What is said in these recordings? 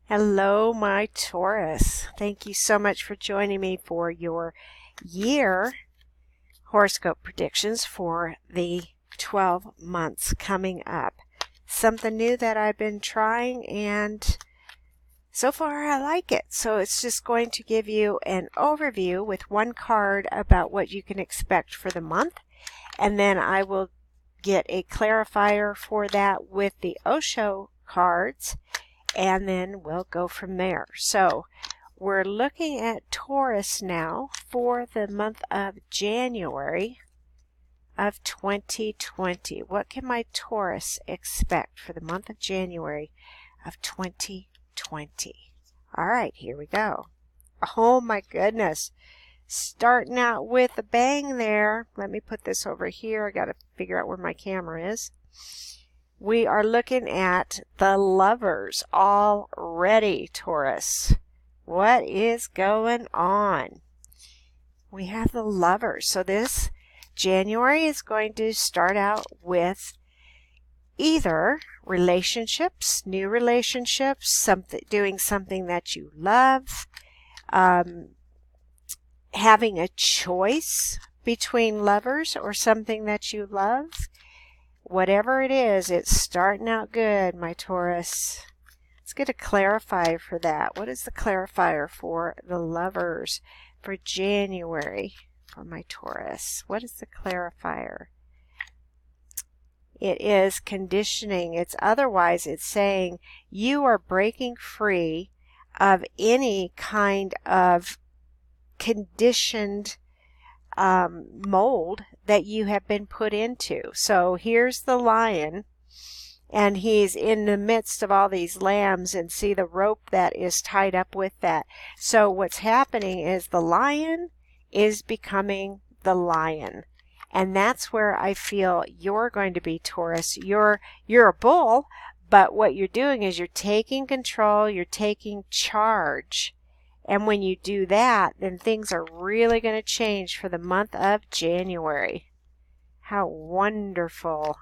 Hello, my Taurus. Thank you so much for joining me for your year horoscope predictions for the 12 months coming up. Something new that I've been trying, and so far I like it. So it's just going to give you an overview with one card about what you can expect for the month, and then I will get a clarifier for that with the Osho cards, and then we'll go from there. So we're looking at Taurus now for the month of January of 2020. What can my Taurus expect for the month of January of 2020? All right, here we go. Oh my goodness. Starting out with a bang there. Let me put this over here. I got to figure out where my camera is. We are looking at the Lovers already, Taurus. What is going on? We have the Lovers. So this January is going to start out with either relationships, new relationships, doing something that you love, having a choice between lovers or something that you love. Whatever it is, it's starting out good, my Taurus. Let's get a clarifier for that. What is the clarifier for the Lovers for January for my Taurus? What is the clarifier? It is conditioning. It's saying you are breaking free of any kind of conditioned mold that you have been put into. So here's the lion, and he's in the midst of all these lambs, and see the rope that is tied up with that. So what's happening is the lion is becoming the lion. And that's where I feel you're going to be, Taurus. You're a bull, but what you're doing is you're taking control, you're taking charge. And when you do that, then things are really going to change for the month of January. How wonderful.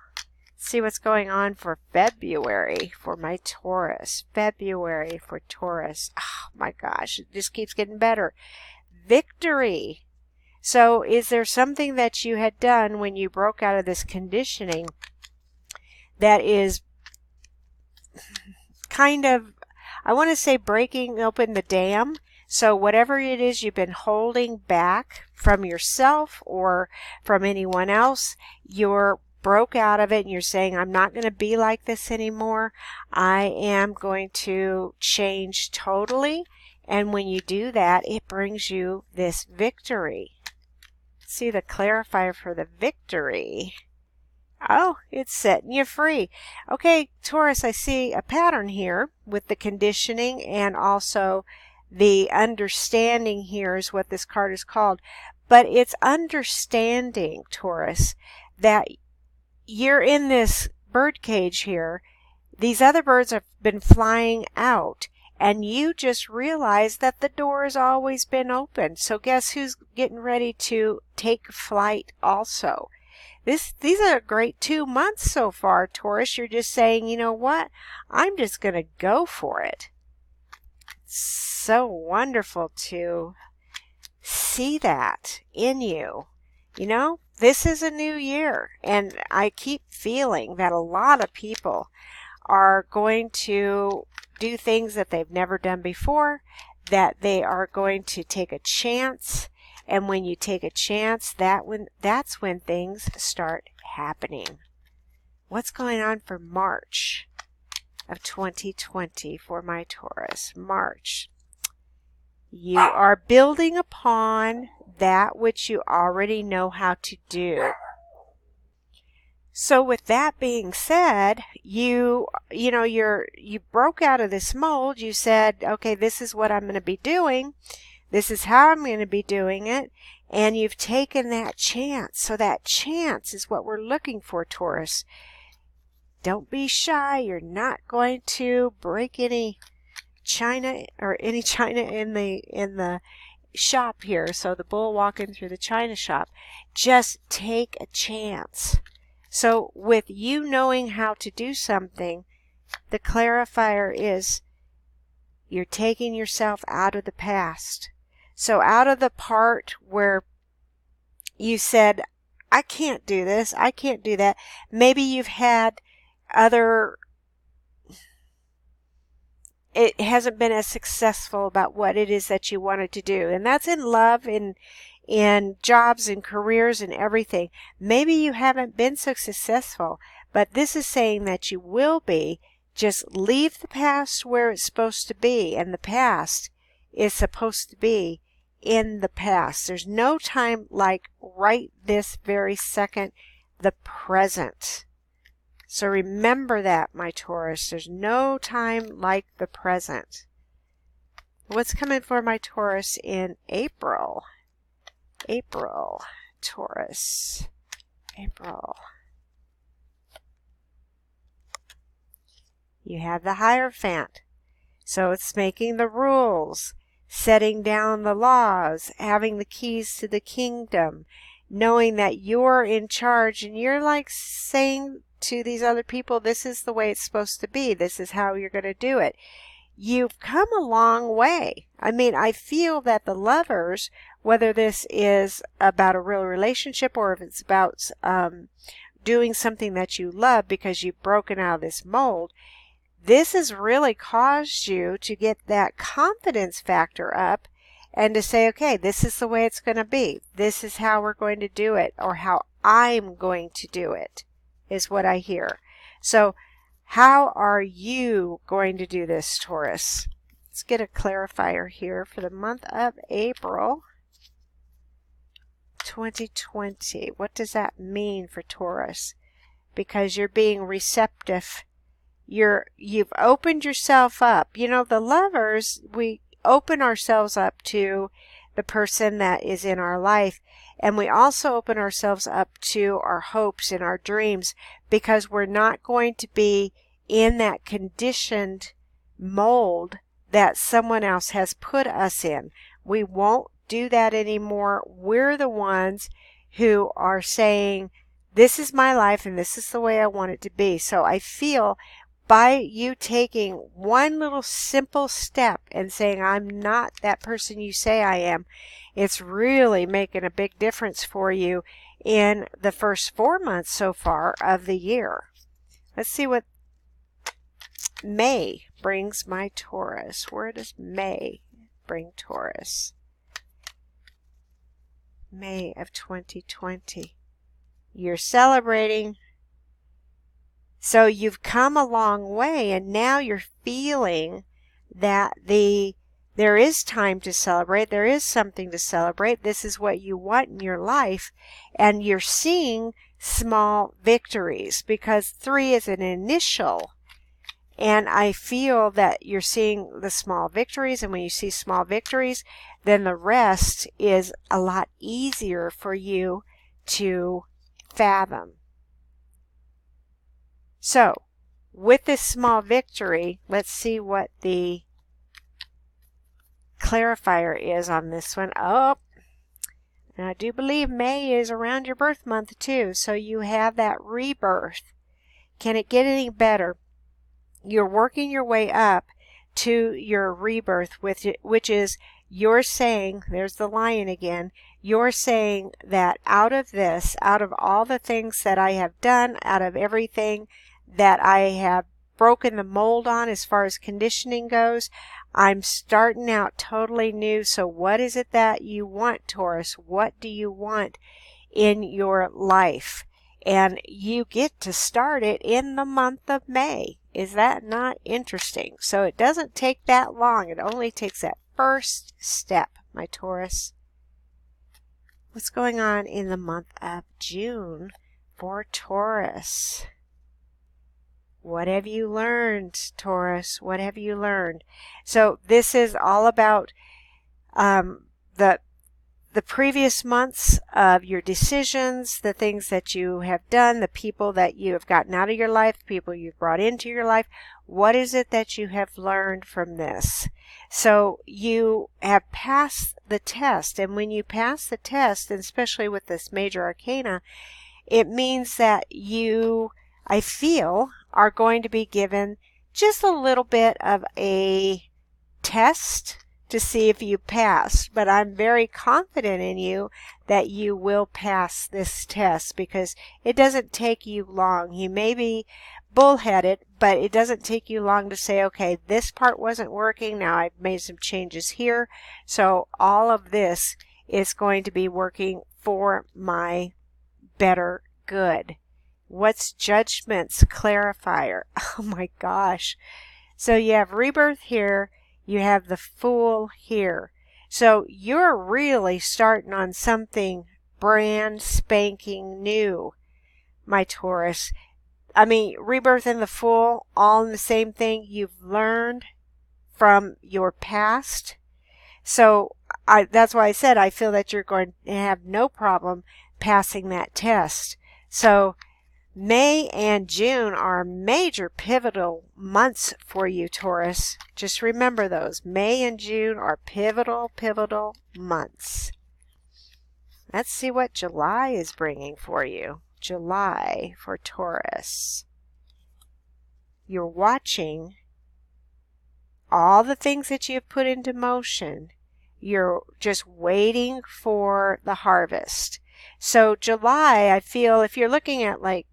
See what's going on for February for my Taurus. February for Taurus. Oh my gosh, it just keeps getting better. Victory. So is there something that you had done when you broke out of this conditioning that is kind of, I want to say, breaking open the dam? So whatever it is you've been holding back from yourself or from anyone else, you're broke out of it and you're saying, I'm not going to be like this anymore. I am going to change totally. And when you do that, it brings you this victory. See the clarifier for the victory. Oh, it's setting you free. Okay, Taurus, I see a pattern here with the conditioning, and also the understanding here is what this card is called. But it's understanding, Taurus, that you're in this bird cage here. These other birds have been flying out, and you just realize that the door has always been open. So guess who's getting ready to take flight also? These are a great 2 months so far, Taurus. You're just saying, you know what? I'm just going to go for it. So wonderful to see that in you. You know, this is a new year, and I keep feeling that a lot of people are going to do things that they've never done before, that they are going to take a chance. And when you take a chance, that's when things start happening. What's going on for March of 2020 for my Taurus? March. You are building upon that which you already know how to do. So with that being said, you broke out of this mold. You said, okay, this is what I'm going to be doing. This is how I'm going to be doing it. And you've taken that chance. So that chance is what we're looking for, Taurus. Don't be shy. You're not going to break any china in the shop here. So the bull walking through the china shop. Just take a chance. So with you knowing how to do something, the clarifier is You're taking yourself out of the past. So out of the part where you said, I can't do this, I can't do that. Maybe you've had other, it hasn't been as successful about what it is that you wanted to do. And that's in love, in jobs and careers and everything. Maybe you haven't been so successful, but this is saying that you will be. Just leave the past where it's supposed to be, and the past is supposed to be in the past. There's no time like right this very second, the present. So remember that, my Taurus. There's no time like the present. What's coming for my Taurus in April? April, Taurus, April. You have the Hierophant. So it's making the rules, setting down the laws, having the keys to the kingdom, knowing that you're in charge, and you're like saying to these other people, this is the way it's supposed to be. This is how you're going to do it. You've come a long way. I mean, I feel that the Lovers, whether this is about a real relationship or if it's about doing something that you love because you've broken out of this mold, this has really caused you to get that confidence factor up and to say, okay, this is the way it's going to be. This is how we're going to do it, or how I'm going to do it, is what I hear. So how are you going to do this, Taurus? Let's get a clarifier here for the month of April 2020. What does that mean for Taurus? Because you're being receptive. You've opened yourself up. You know, the Lovers, we open ourselves up to the person that is in our life, and we also open ourselves up to our hopes and our dreams, because we're not going to be in that conditioned mold that someone else has put us in. We won't do that anymore. We're the ones who are saying, this is my life and this is the way I want it to be. So I feel by you taking one little simple step and saying, I'm not that person you say I am, it's really making a big difference for you in the first 4 months so far of the year. Let's see what May brings my Taurus. Where does May bring Taurus? May of 2020. You're celebrating. So you've come a long way, and now you're feeling that there is time to celebrate. There is something to celebrate. This is what you want in your life, and you're seeing small victories, because 3 is an initial. And I feel that you're seeing the small victories, and when you see small victories, then the rest is a lot easier for you to fathom. So, with this small victory, let's see what the clarifier is on this one. Oh, and I do believe May is around your birth month too, so you have that rebirth. Can it get any better? You're working your way up to your rebirth, which is you're saying, there's the lion again, you're saying that out of this, out of all the things that I have done, out of everything that I have broken the mold on as far as conditioning goes, I'm starting out totally new. So what is it that you want, Taurus? What do you want in your life? And you get to start it in the month of May. Is that not interesting? So it doesn't take that long. It only takes that first step, my Taurus. What's going on in the month of June for Taurus? What have you learned, Taurus? What have you learned? So this is all about the previous months of your decisions, the things that you have done, the people that you have gotten out of your life, the people you've brought into your life. What is it that you have learned from this? So you have passed the test, and when you pass the test, and especially with this major arcana, it means that you, I feel, are going to be given just a little bit of a test to see if you pass, but I'm very confident in you that you will pass this test because it doesn't take you long. You may be bullheaded, but it doesn't take you long to say, okay, this part wasn't working. Now I've made some changes here. So all of this is going to be working for my better good. What's Judgment's clarifier? Oh my gosh. So you have rebirth here. You have the Fool here. So you're really starting on something brand spanking new, my Taurus. I mean, rebirth and the Fool, all in the same thing. You've learned from your past. So that's why I said I feel that you're going to have no problem passing that test. So May and June are major pivotal months for you, Taurus. Just remember those. May and June are pivotal months. Let's see what July is bringing for you. July for Taurus. You're watching all the things that you've put into motion. You're just waiting for the harvest. So July, I feel if you're looking at like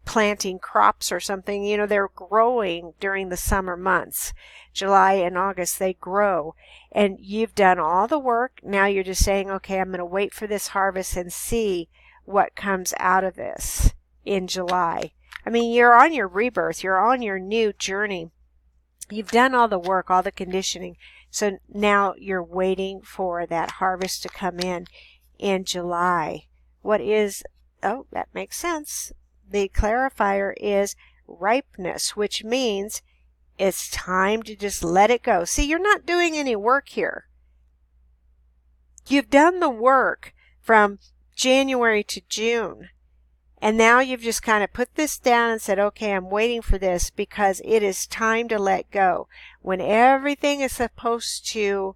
planting crops or something, you know, they're growing during the summer months. July and August, they grow. And you've done all the work. Now you're just saying, okay, I'm going to wait for this harvest and see what comes out of this in July. I mean, you're on your rebirth. You're on your new journey. You've done all the work, all the conditioning. So now you're waiting for that harvest to come in July. What is, oh, that makes sense. The clarifier is ripeness, which means it's time to just let it go. See, you're not doing any work here. You've done the work from January to June. And now you've just kind of put this down and said, okay, I'm waiting for this because it is time to let go. When everything is supposed to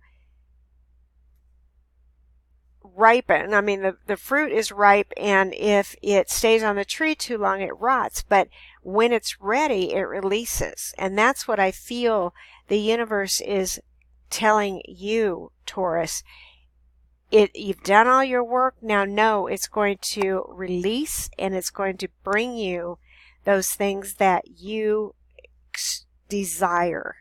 ripen, I mean, the fruit is ripe, and if it stays on the tree too long, it rots. But when it's ready, it releases. And that's what I feel the universe is telling you, Taurus. You've done all your work. Now know it's going to release, and it's going to bring you those things that you desire.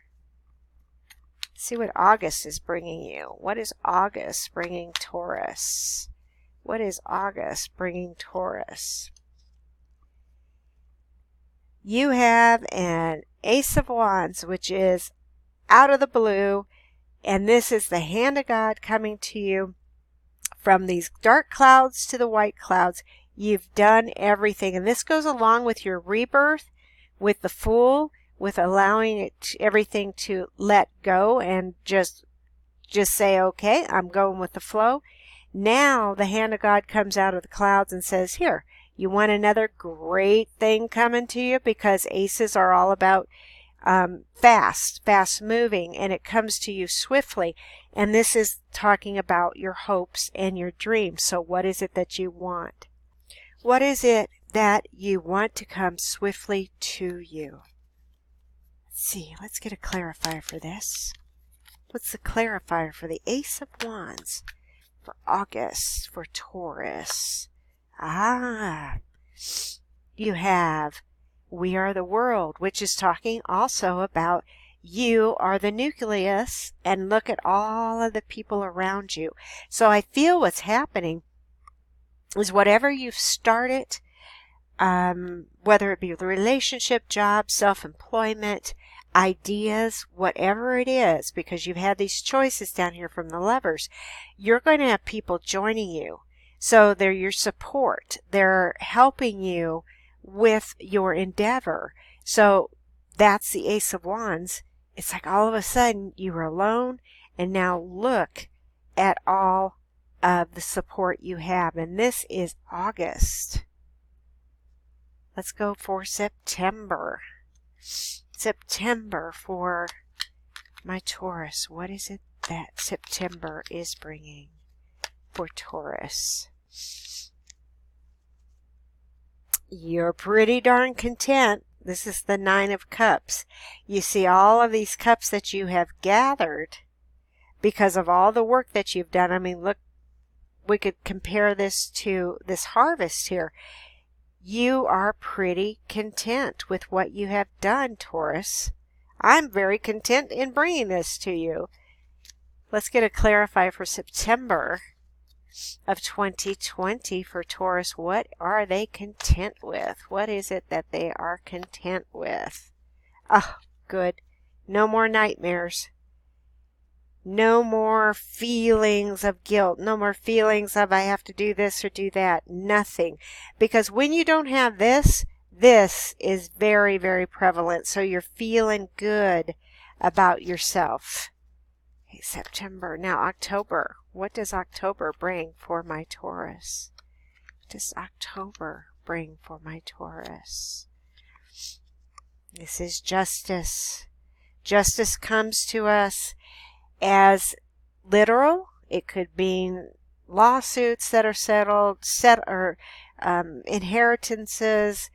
See what August is bringing you. What is August bringing Taurus? What is August bringing Taurus? You have an Ace of Wands, which is out of the blue, and this is the hand of God coming to you. From these dark clouds to the white clouds, you've done everything. And this goes along with your rebirth, with the Fool, with allowing everything to let go and just say, okay, I'm going with the flow. Now the hand of God comes out of the clouds and says, here, you want another great thing coming to you? Because aces are all about fast moving, and it comes to you swiftly. And this is talking about your hopes and your dreams. So what is it that you want? What is it that you want to come swiftly to you? Let's see. Let's get a clarifier for this. What's the clarifier for the Ace of Wands for August for Taurus? You have We Are the World, which is talking also about you are the nucleus, and look at all of the people around you. So I feel what's happening is whatever you've started, whether it be the relationship, job, self-employment, ideas, whatever it is, because you've had these choices down here from the Lovers, you're going to have people joining you. So they're your support. They're helping you with your endeavor. So that's the Ace of Wands. It's like all of a sudden you were alone, and now look at all of the support you have. And this is August. Let's go for September. September for my Taurus. What is it that September is bringing for Taurus? You're pretty darn content. This is the Nine of Cups. You see all of these cups that you have gathered because of all the work that you've done. I mean, look, we could compare this to this harvest here. You are pretty content with what you have done, Taurus. I'm very content in bringing this to you. Let's get a clarifier for September of 2020 for Taurus. What are they content with? What is it that they are content with? Oh, good. No more nightmares. No more feelings of guilt. No more feelings of I have to do this or do that. Nothing. Because when you don't have this, this is very, very prevalent. So you're feeling good about yourself. Okay, September. Now October. What does October bring for my Taurus? What does October bring for my Taurus? This is justice. Justice comes to us as literal. It could mean lawsuits that are settled, inheritances,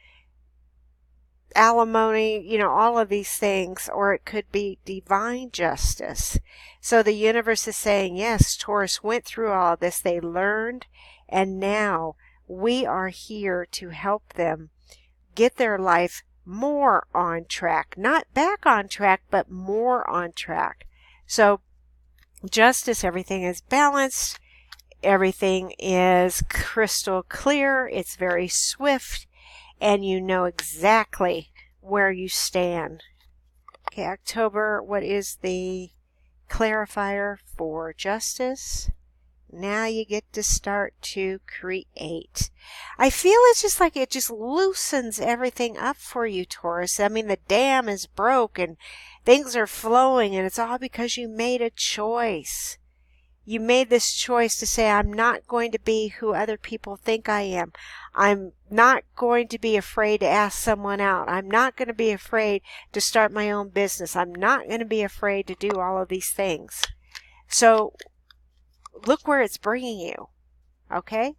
alimony, you know, all of these things, or it could be divine justice. So the universe is saying, yes, Taurus went through all this, they learned, and now we are here to help them get their life more on track. Not back on track, but more on track. So justice, everything is balanced, everything is crystal clear, it's very swift, and you know exactly where you stand. Okay, October, what is the clarifier for justice? Now you get to start to create. I feel it's just like it just loosens everything up for you, Taurus. I mean, the dam is broke and things are flowing, and it's all because you made a choice. You made this choice to say, I'm not going to be who other people think I am. I'm not going to be afraid to ask someone out. I'm not going to be afraid to start my own business. I'm not going to be afraid to do all of these things. So look where it's bringing you. Okay?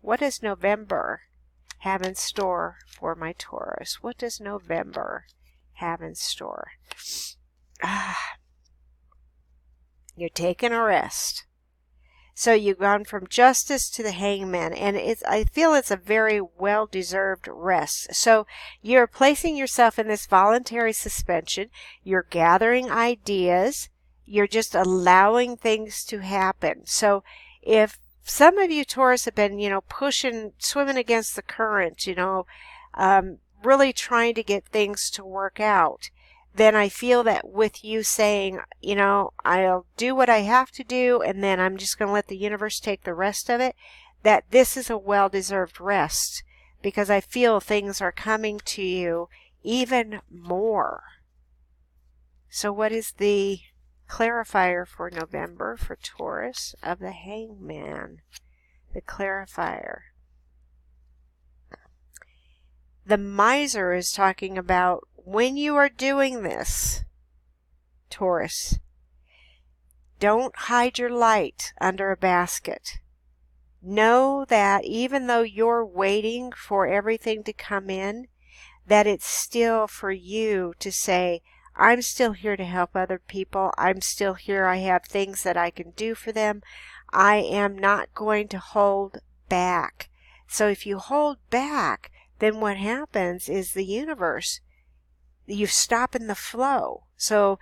What does November have in store for my Taurus? What does November have in store? You're taking a rest. So you've gone from justice to the hangman, and I feel it's a very well-deserved rest. So you're placing yourself in this voluntary suspension. You're gathering ideas. You're just allowing things to happen. So if some of you Taurus have been, pushing, swimming against the current, really trying to get things to work out, then I feel that with you saying, I'll do what I have to do, and then I'm just going to let the universe take the rest of it, that this is a well-deserved rest, because I feel things are coming to you even more. So what is the clarifier for November for Taurus of the hangman? The clarifier. The miser is talking about when you are doing this, Taurus, don't hide your light under a basket. Know that even though you're waiting for everything to come in, that it's still for you to say, I'm still here to help other people. I'm still here. I have things that I can do for them. I am not going to hold back. So if you hold back, then what happens is the universe, you stop in the flow. So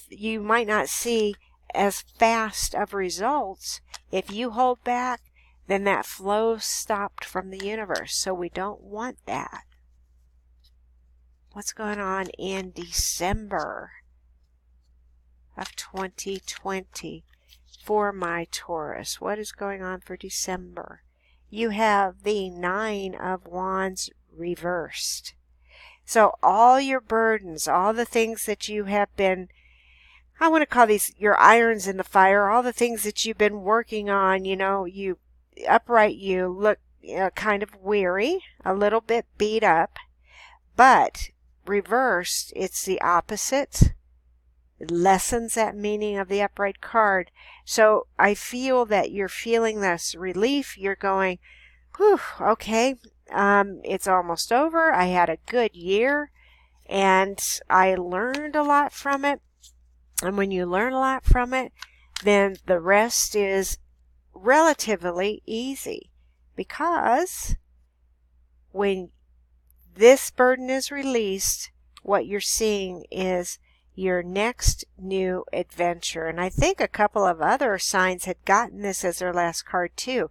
you might not see as fast of results. If you hold back, then that flow stopped from the universe. So we don't want that. What's going on in December of 2020 for my Taurus? What is going on for December? You have the Nine of Wands reversed. So all your burdens, all the things that you have been, I want to call these your irons in the fire, all the things that you've been working on, you look kind of weary, a little bit beat up, but reversed, it's the opposite. It lessens that meaning of the upright card. So I feel that you're feeling this relief. You're going, whew, okay, It's almost over. I had a good year and I learned a lot from it. And when you learn a lot from it, then the rest is relatively easy, because when this burden is released, what you're seeing is your next new adventure. And I think a couple of other signs had gotten this as their last card too.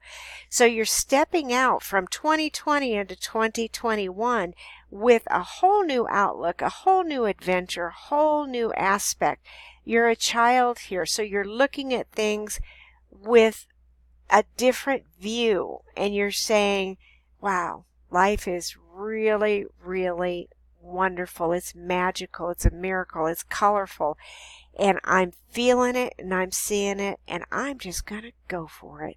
So you're stepping out from 2020 into 2021 with a whole new outlook, a whole new adventure, a whole new aspect. You're a child here, so you're looking at things with a different view, and you're saying, wow, life is really, really wonderful. It's magical. It's a miracle. It's colorful. And I'm feeling it and I'm seeing it, and I'm just going to go for it.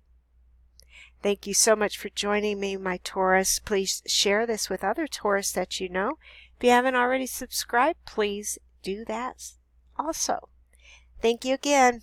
Thank you so much for joining me, my Taurus. Please share this with other Taurus that you know. If you haven't already subscribed, please do that also. Thank you again.